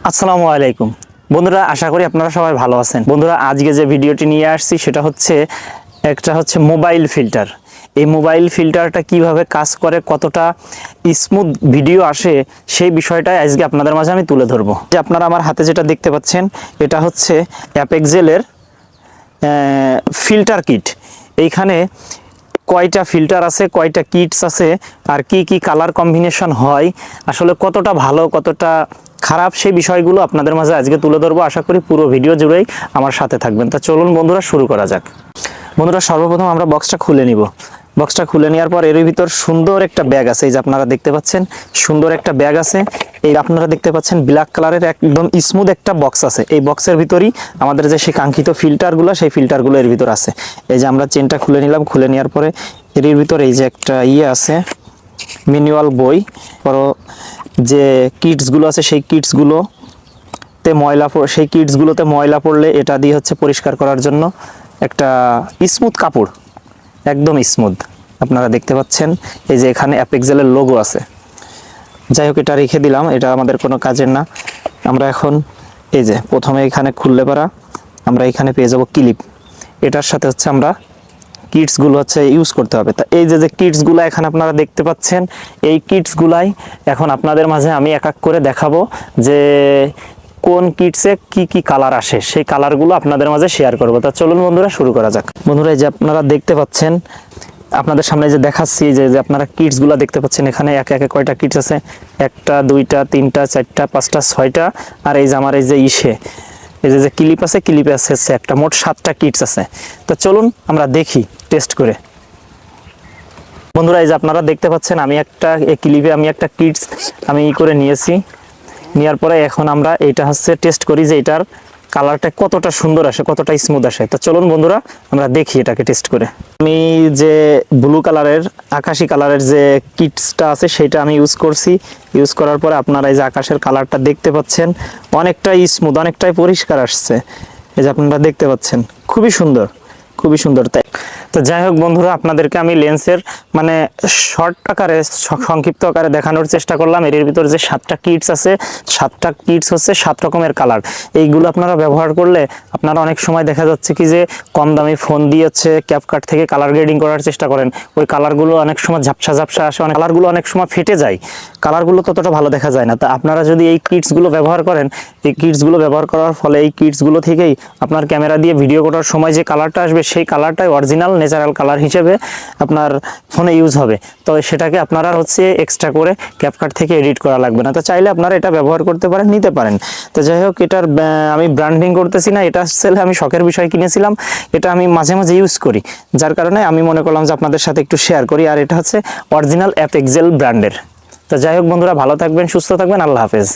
আসসালামু আলাইকুম বন্ধুরা, আশা করি আপনারা সবাই ভালো আছেন। বন্ধুরা, আজকে যে ভিডিওটি নিয়ে আসছি সেটা হচ্ছে মোবাইল ফিল্টার। এই মোবাইল ফিল্টারটা কিভাবে কাজ করে, কতটা স্মুথ ভিডিও আসে, সেই বিষয়টাই আজকে আপনাদের মাঝে আমি তুলে ধরবো। যে আপনারা আমার হাতে যেটা দেখতে পাচ্ছেন, এটা হচ্ছে অ্যাপেক্সেলের ফিল্টার কিট। এইখানে কয়টা ফিল্টার আছে, কয়টা কিটস আছে, আর কি কি কালার কম্বিনেশন হয়, আসলে কতটা ভালো কতটা খারাপ, সেই বিষয়গুলো আপনাদের মাঝে আজকে তুলে ধরবো। আশা করি পুরো ভিডিও জুড়েই আমার সাথে থাকবেন। তা চলুন বন্ধুরা, শুরু করা যাক। বন্ধুরা, সর্বপ্রথম আমরা বক্সটা খুলে নিব। বক্সটা খুলে নেওয়ার পর এর ভিতর সুন্দর একটা ব্যাগ আছে। এই যে আপনারা দেখতে পাচ্ছেন, সুন্দর একটা ব্যাগ আছে। এই আপনারা দেখতে পাচ্ছেন ব্ল্যাক কালারের একদম স্মুথ একটা বক্স আছে। এই বক্সের ভিতরই আমাদের যে সেই কাঙ্ক্ষিত ফিল্টারগুলো, সেই ফিল্টারগুলো এর ভিতর আছে। এই যে আমরা চেনটা খুলে নিলাম। খুলে নেওয়ার পরে এর ভিতর এই যে একটা আছে, ম্যানুয়াল বই। পরও যে কিটসগুলো আছে, সেই কিটসগুলোতে ময়লা পড়লে এটা দিয়ে হচ্ছে পরিষ্কার করার জন্য একটা স্মুথ কাপড়, একদম স্মুথ। আপনারা দেখতে পাচ্ছেন এই যে এখানে অ্যাপেক্সেলের লোগো আছে। যাই হোক, এটা রেখে দিলাম, এটা আমাদের কোনো কাজের না। আমরা এখন এই যে প্রথমে এখানে খুললে পারা আমরা এখানে পেয়ে যাব ক্লিপ। এটার সাথে হচ্ছে আমরা কিটসগুলো হচ্ছে ইউজ করতে হবে। তা এই যে কিটসগুলো এখানে আপনারা দেখতে পাচ্ছেন, এই কিটসগুলাই এখন আপনাদের মাঝে আমি এক এক করে দেখাবো যে কোন কিটসে কি কি কালার আসে, সেই কালারগুলো আপনাদের মাঝে শেয়ার করবো। তা চলুন বন্ধুরা, শুরু করা যাক। বন্ধুরা, এই যে আপনারা দেখতে পাচ্ছেন, আপনাদের সামনে যে দেখাচ্ছি, যে আপনারা কিটসগুলো দেখতে পাচ্ছেন, এখানে একে একে কয়টা কিটস আছে, একটা দুইটা তিনটা চারটা পাঁচটা ছয়টা, আর এই যে আমার এই যে এই যে ক্লিপ আছে, ক্লিপে আছে একটা, মোট 7টা কিটস আছে। তো চলুন আমরা দেখি টেস্ট করে। বন্ধুরা, এই যে আপনারা দেখতে পাচ্ছেন, আমি একটা এই ক্লিপে আমি একটা কিটস আমি করে নিয়েছি। নেওয়ার পরে এখন আমরা এটা হচ্ছে টেস্ট করি যে এটার কালারটা কতটা সুন্দর আসে, কতটা স্মুথ আসে। তো চলুন বন্ধুরা, আমরা দেখি এটাকে টেস্ট করে। আমি যে ব্লু কালারের, আকাশি কালারের যে কিটসটা আছে সেটা আমি ইউজ করছি। ইউজ করার পরে আপনারা এই যে আকাশের কালারটা দেখতে পাচ্ছেন, অনেকটাই স্মুথ, অনেকটাই পরিষ্কার আসছে। এই যে আপনারা দেখতে পাচ্ছেন, খুবই সুন্দর, খুবই সুন্দর। তাই তো যাই হোক বন্ধুরা, আপনাদেরকে আমি লেন্সের মানে শর্ট আকারে, সংক্ষিপ্ত আকারে দেখানোর চেষ্টা করলাম। এর ভিতর যে 7টা কিটস আছে, 7টা কিটস হচ্ছে 7 রকমের কালার। এইগুলো আপনারা ব্যবহার করলে আপনারা অনেক সময় দেখা যাচ্ছে কি যে কম দামি ফোন দিয়ে হচ্ছে ক্যাপকাট থেকে কালার গ্রেডিং করার চেষ্টা করেন, ওই কালারগুলো অনেক সময় ঝাপসা ঝাপসা আসে, অনেক কালারগুলো অনেক সময় ফেটে যায়, কালারগুলো ততটা ভালো দেখা যায় না। তা আপনারা যদি এই কিটসগুলো ব্যবহার করেন, এই কিটসগুলো ব্যবহার করার ফলে এই কিটসগুলো থেকেই আপনার ক্যামেরা দিয়ে ভিডিও করার সময় যে কালারটা আসবে, সেই কালারটাই অরিজিনাল ন্যাচারাল কালার হিসেবে আপনার ফোনে ইউজ হবে। তো সেটাকে আপনারা হচ্ছে এক্সট্রা করে ক্যাপকাট থেকে এডিট করা লাগবে না। তো চাইলে আপনারা এটা ব্যবহার করতে পারেন, নিতে পারেন। তো যাই হোক, এটার আমি ব্র্যান্ডিং করতেছি না, এটা আসলে আমি শখের বিষয় কিনেছিলাম, এটা আমি মাঝে মাঝে ইউজ করি, যার কারণে আমি মনে করলাম যে আপনাদের সাথে একটু শেয়ার করি। আর এটা হচ্ছে অরিজিনাল অ্যাপেক্সেল ব্র্যান্ডের। তো যাই হোক বন্ধুরা, ভালো থাকবেন, সুস্থ থাকবেন, আল্লাহ হাফেজ।